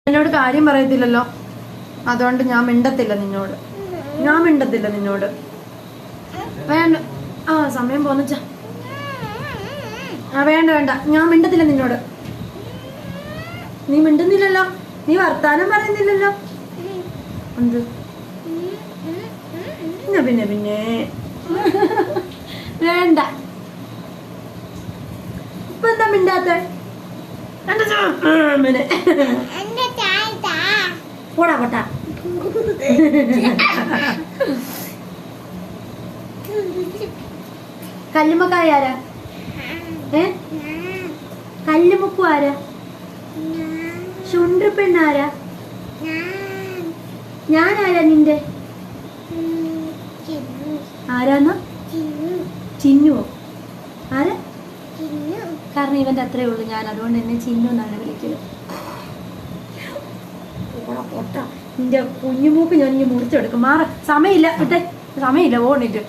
എന്നോട് കാര്യം പറയത്തില്ലല്ലോ, അതുകൊണ്ട് ഞാൻ മിണ്ടത്തില്ല നിന്നോട്. വേണ്ട. ആ സമയം പോന്നിച്ച. വേണ്ട, ഞാൻ മിണ്ടത്തില്ല നിന്നോട്. നീ മിണ്ടുന്നില്ലല്ലോ, നീ വർത്താനം പറയുന്നില്ലല്ലോ. എന്ത് പിന്നെ വേണ്ട. ഇപ്പൊ എന്താ മിണ്ടാത്ത? പോടാ പോട്ടാ. കല്ലുമ്മക്കായ ആരാ? കല്ലുമുക്കു ആരാ? ചുണ്ടുപെണ്ണാരാ? ഞാനാരാ നിന്റെ? ആരാന്നോ? ചിന്നുവോ? ആരാ? കാരണം ഇവന്റെ അത്രേ ഉള്ളു ഞാൻ, അതുകൊണ്ട് എന്നെ ചിന്നു എന്നാണ് വിളിക്കുന്നത്. നിന്റെ കുഞ്ഞുമൂക്ക് ഞാൻ ഇനി മുറിച്ചെടുക്കും. മാറ സമയമില്ല, വിട്ടെ, സമയമില്ല, ഓണിട്ട്.